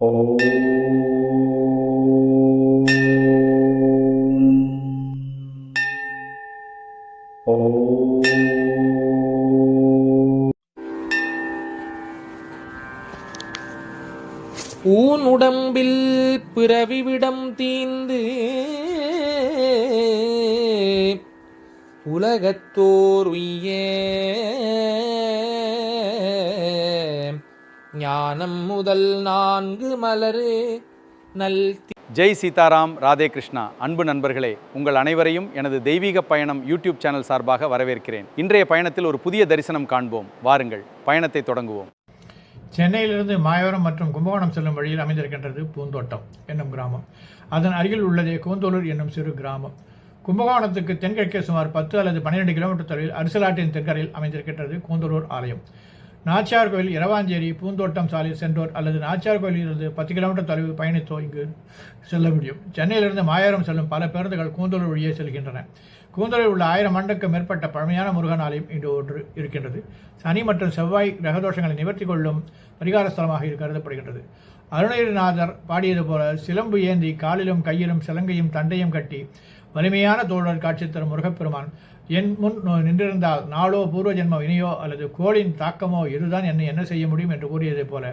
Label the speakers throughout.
Speaker 1: ஓம் ஓம்
Speaker 2: ஊன் உடம்பில் பிறவிவிடம் தீந்து உலகத்தோர் உய்ய ஞானம் முதல் 4 மலரு நல்.
Speaker 3: ஜெய் சீதாராம், ராதே கிருஷ்ணா. அன்பு நண்பர்களே, உங்கள் அனைவரையும் எனது தெய்வீக பயணம் யூடியூப் சேனல் சார்பாக வரவேற்கிறேன். இன்றைய பயணத்தில் ஒரு புதிய தரிசனம் காண்போம். வாருங்கள், பயணத்தை தொடங்குவோம்.
Speaker 4: சென்னையிலிருந்து மாயவரம் மற்றும் கும்பகோணம் செல்லும் வழியில் அமைந்திருக்கின்றது பூந்தோட்டம் என்னும் கிராமம். அதன் அருகில் உள்ளதே கூந்தலூர் என்னும் சிறு கிராமம். கும்பகோணத்துக்கு தென்கிழக்கே சுமார் 10 அல்லது 12 கிலோமீட்டர் தொலைவில் அரசலாற்றின் தெற்கரையில் அமைந்திருக்கின்றது கூந்தலூர் ஆலயம். நாச்சியார் கோயில், இரவாஞ்சேரி, பூந்தோட்டம் சாலையில் சென்றோர் அல்லது நாச்சியார் கோயிலிருந்து 10 கிலோமீட்டர் தொலைவு பயணித்தோ இங்கு செல்ல முடியும். சென்னையிலிருந்து மாயவரம் செல்லும் பல பேருந்துகள் கூந்தலூர் வழியே செல்கின்றன. கூந்தலூரில் உள்ள 1000 ஆண்டுக்கு மேற்பட்ட பழமையான முருகன் ஆலயம் இன்று ஒன்று இருக்கின்றது. சனி மற்றும் செவ்வாய் கிரகதோஷங்களை நிவர்த்தி கொள்ளும் பரிகார ஸ்தலமாக இது கருதப்படுகின்றது. அருணகிரிநாதர் பாடியது போல சிலம்பு ஏந்தி காலிலும் கையிலும் சிலங்கையும் தண்டையும் கட்டி வலிமையான தோழர் காட்சி தரும் முருகப்பெருமான் என் முன் நின்றிருந்தால் நாளோ பூர்வ ஜென்ம வினையோ அல்லது கோளின் தாக்கமோ இதுதான் என்னை என்ன செய்ய முடியும் என்று கூறியதைப் போல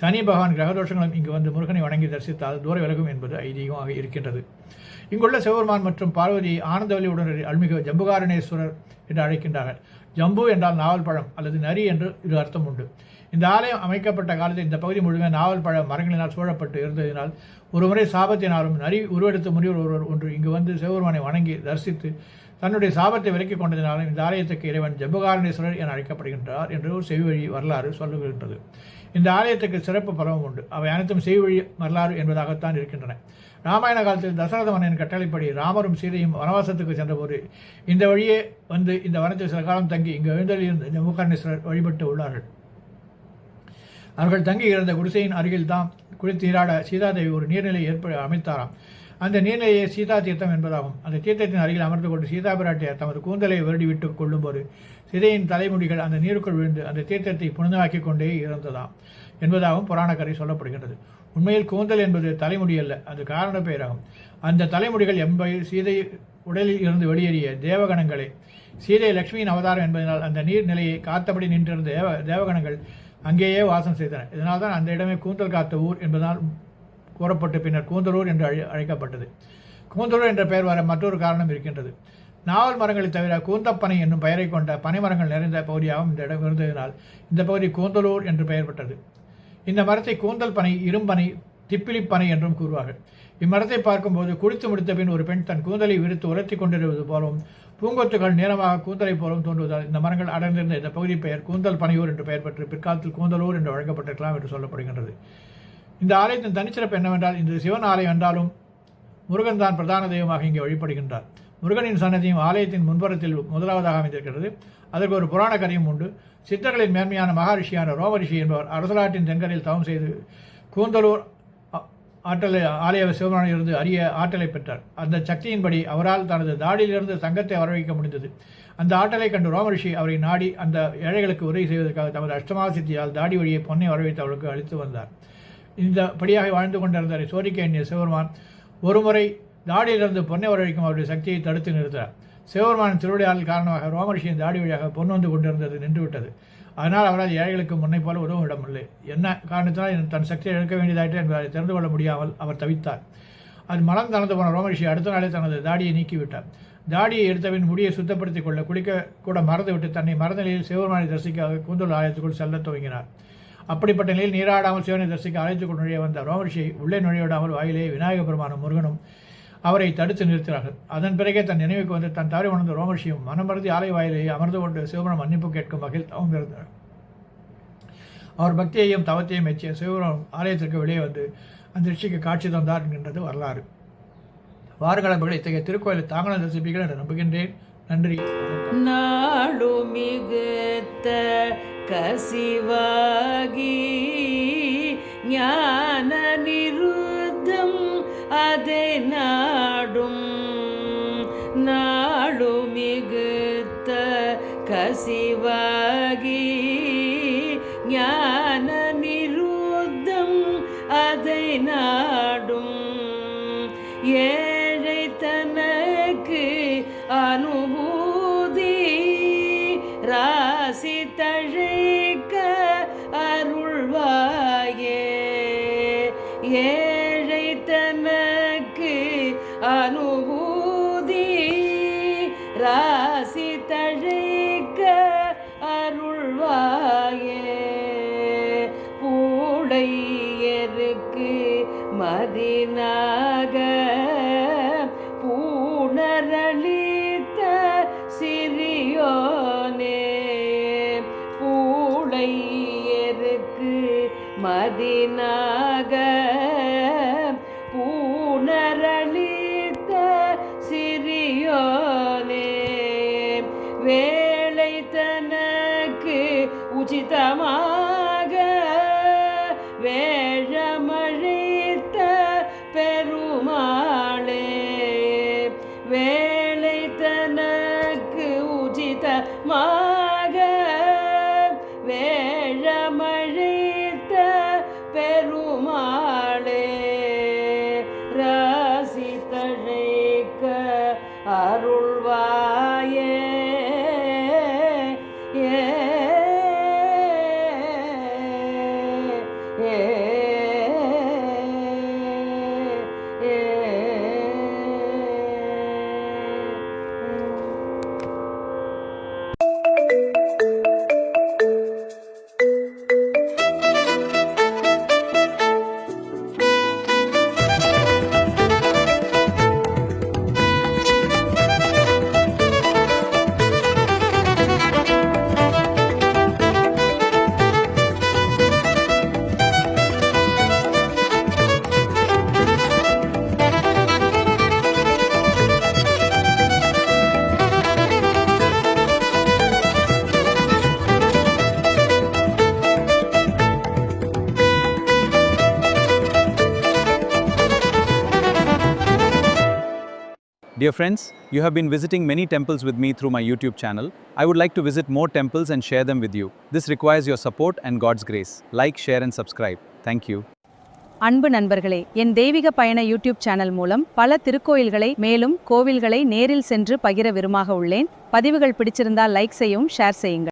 Speaker 4: சனி பகவான் கிரகதோஷங்களும் இங்கு வந்து முருகனை வணங்கி தரிசித்தால் தூர விலகும் என்பது ஐதீகமாக இருக்கின்றது. இங்குள்ள சிவபெருமான் மற்றும் பார்வதி ஆனந்தவல்லி உடனடி அருள்மிகு ஜம்புகாரணேஸ்வரர் என்று அழைக்கின்றார்கள். ஜம்பு என்றால் நாவல் பழம் அல்லது நரி என்று இது அர்த்தம் உண்டு. இந்த ஆலயம் அமைக்கப்பட்ட காலத்தில் இந்த பகுதி முழுமே நாவல் பழ மரங்களினால் சூழப்பட்டு இருந்ததினால் ஒருமுறை சாபத்தினாலும் நரி உருவெடுத்த முனிவர் ஒருவர் ஒன்று இங்கு வந்து சிவபெருமானை வணங்கி தரிசித்து தன்னுடைய சாபத்தை விலக்கிக் கொண்டதினாலும் இந்த ஆலயத்துக்கு இறைவன் ஜம்புகாரணேஸ்வரர் என அழைக்கப்படுகின்றார் என்று ஒரு செவிவழி வரலாறு சொல்லுகின்றது. இந்த ஆலயத்துக்கு சிறப்பு பலவும் உண்டு. அவை அனைத்தும் செவிவழி வரலாறு என்பதாகத்தான் இருக்கின்றன. ராமாயண காலத்தில் தசரத மன்னன் கட்டளைப்படி ராமரும் சீதையும் வனவாசத்துக்கு சென்றபோது இந்த வழியே வந்து இந்த வனத்தில் சில காலம் தங்கி இங்கு எழுந்தருளியிருந்த ஜம்புகாரணேஸ்வரர் வழிபட்டு உள்ளார்கள். அவர்கள் தங்கி இருந்த குடிசையின் அருகில் தாம் குளித்து நீராட சீதாதேவி ஒரு நீர்நிலை அமைத்தாராம். அந்த நீர்நிலையை சீதா தீர்த்தம் என்பதாகும். அந்த தீர்த்தத்தின் அருகில் அமர்ந்து கொண்டு சீதா பிராட்டியார் தமது கூந்தலை வருடி விட்டுக் கொள்ளும்போது சீதையின் தலைமுடிகள் அந்த நீருக்குள் விழுந்து அந்த தீர்த்தத்தை புனிதமாக்கி கொண்டே இருந்ததாம் என்பதாகவும் புராணக்கரை சொல்லப்படுகின்றது. உண்மையில் கூந்தல் என்பது தலைமுடி அல்ல, அது காரண பெயராகும். அந்த தலைமுடிகள் சீதை உடலில் இருந்து வெளியேறிய தேவகணங்களே. சீதை லட்சுமியின் அவதாரம் என்பதனால் அந்த நீர்நிலையை காத்தபடி நின்றிருந்த தேவகணங்கள் அங்கேயே வாசம் செய்தன. இதனால் தான் அந்த இடமே கூந்தல் காத்த ஊர் என்பதால் கூறப்பட்டு பின்னர் கூந்தலூர் என்று அழைக்கப்பட்டது. கூந்தலூர் என்ற பெயர் வர மற்றொரு காரணம் இருக்கின்றது. நாவல் மரங்களை தவிர கூந்தப்பனை என்னும் பெயரை கொண்ட பனைமரங்கள் நிறைந்த பகுதியாகவும் இந்த இடம் இருந்ததினால் இந்த பகுதி கூந்தலூர் என்று பெயர் பெற்றது. இந்த மரத்தை கூந்தல் பனை, இரும்பனை, திப்பிலிப்பனை என்றும் கூறுவார்கள். இம்மரத்தை பார்க்கும்போது குளித்து முடித்த பின் ஒரு பெண் தன் கூந்தலை விரித்து உலர்த்தி கொண்டிருப்பது போலவும் பூங்கொத்துகள் நீளமாக கூந்தலை போலவும் தோன்றுவதால் இந்த மரங்கள் அடர்ந்திருந்த இந்த பகுதி பெயர் கூந்தல் பனையூர் என்று பெயர் பெற்று பிற்காலத்தில் கூந்தலூர் என்று வழங்கப்பட்டிருக்கலாம் என்று சொல்லப்படுகின்றது. இந்த ஆலயத்தின் தனிச்சிறப்பு என்னவென்றால் இந்த சிவன் ஆலயம் என்றாலும் முருகன் தான் பிரதான தெய்வமாக இங்கே வழிபடுகின்றார். முருகனின் சன்னதியும் ஆலயத்தின் முன்புறத்தில் முதலாவதாக அமைந்திருக்கிறது. அதற்கு ஒரு புராண கதையும் உண்டு. சித்தர்களின் மேன்மையான மகாரிஷியான ரோமரிஷி என்பவர் அரசலாற்றின் தென்கரையில் தவம் செய்து கூந்தலூர் ஆலய சிவபெருமானிலிருந்து அரிய ஆற்றலை பெற்றார். அந்த சக்தியின்படி அவரால் தனது தாடியிலிருந்து தங்கத்தை வரவைக்க முடிந்தது. அந்த ஆற்றலை கண்டு ரோமரிஷி அவரை நாடி அந்த ஏழைகளுக்கு உதவி செய்வதற்காக தமது அஷ்டமா சித்தியால் தாடி வழியை பொன்னை வரவைத்து அவளுக்கு அளித்து வந்தார். இந்த படியாக வாழ்ந்து கொண்டிருந்தவரை சோதிக்க எண்ணிய சிவபெருமான் ஒருமுறை தாடியிலிருந்து பொன்னை வரவழைக்கும் அவருடைய சக்தியை தடுத்து நிறுத்தார். சிவபெருமானின் திருவிடையாளர் காரணமாக ரோமரிஷியின் தாடி வழியாக பொன் வந்து கொண்டிருந்தது நின்றுவிட்டது. அதனால் அவரால் ஏழைகளுக்கு முன்னை போல உதவும் இடமில்லை. என்ன காரணத்தினால் தன் சக்தியை இழக்க வேண்டியதாயிற்று என்பதை தெரிந்து கொள்ள முடியாமல் அவர் தவித்தார். அது மனம் தளர்ந்து போன ரோமரிஷி அடுத்த நாளே தனது தாடியை நீக்கிவிட்டார். தாடியை எடுத்தபின் முடியை சுத்தப்படுத்திக் கொள்ள குளிக்க கூட மறந்துவிட்டு தன்னை மறந்த நிலையில் சிவபெருமானை தரிசிக்க கூந்தல் ஆலயத்துக்குள் செல்ல துவங்கினார். அப்படிப்பட்ட நிலையில் நீராடாமல் சிவனை தரிசிக்க அழைத்துக் நுழைய வந்த ரோமரிஷியை உள்ளே நுழைவிடாமல் வாயிலே விநாயக பெருமானும் முருகனும் அவரை தடுத்து நிறுத்தினார்கள். அதன் பிறகே தன் நினைவுக்கு வந்து தன் தவறி உணர்ந்த ரோமரிஷியும் மனமருந்தி ஆலய வாயிலேயே அமர்ந்து கொண்டு சிவபெருமான் மன்னிப்பு கேட்கும் வகையில் தவம் இருந்தார். அவர் பக்தியையும் தவத்தையும் மெச்சிய சிவபெருமான் ஆலயத்திற்கு வெளியே வந்து அந்த ரிஷிக்கு காட்சி தந்தார் என்கின்றது வரலாறு. வாரக்கிழமைகள் இத்தகைய திருக்கோயிலை தாங்களும் தரிசிப்பீர்கள் என்று நம்புகின்றேன். நன்றி.
Speaker 5: கசிவாகி ஞான நிருத்தம் அதை நாடும் நாடு மிகுத்த கசிவாகி ஞான நிருத்தம் அதை நாடும் ஏழை தனக்கு அனுபூதி ராசி தழைக்க அருள்வாயே ஏழை தனக்கு அனுபூதி ராசி தழைக்க அருள்வாயே பூடையருக்கு மதினாக பூணரளித்த சிறியோனே பூடையருக்கு மதினாக பூணரளித்த சிறியோனே வேலை தனக்கு உச்சிதமாக வேழமழைத்த பெருமாளே வேலை தனக்கு உச்சிதமாக வேழமழைத்த பெருமாளே ராசி தழைக்க அருள்வாயே
Speaker 3: Dear friends, you have been visiting many temples with me through my YouTube channel. I would like to visit more temples and share them with you. This requires your support and God's grace. Like, share and subscribe. Thank you.
Speaker 6: அன்பு நண்பர்களே, என் தெய்வீக பயண YouTube channel மூலம் பல திருக்கோயில்களை மேலும் கோவில்களை நேரில் சென்று பகிர விரும்பாக உள்ளேன். பதிவுகள் பிடிச்சிருந்தால் லைக் செய்யவும், ஷேர் செய்யுங்கள்.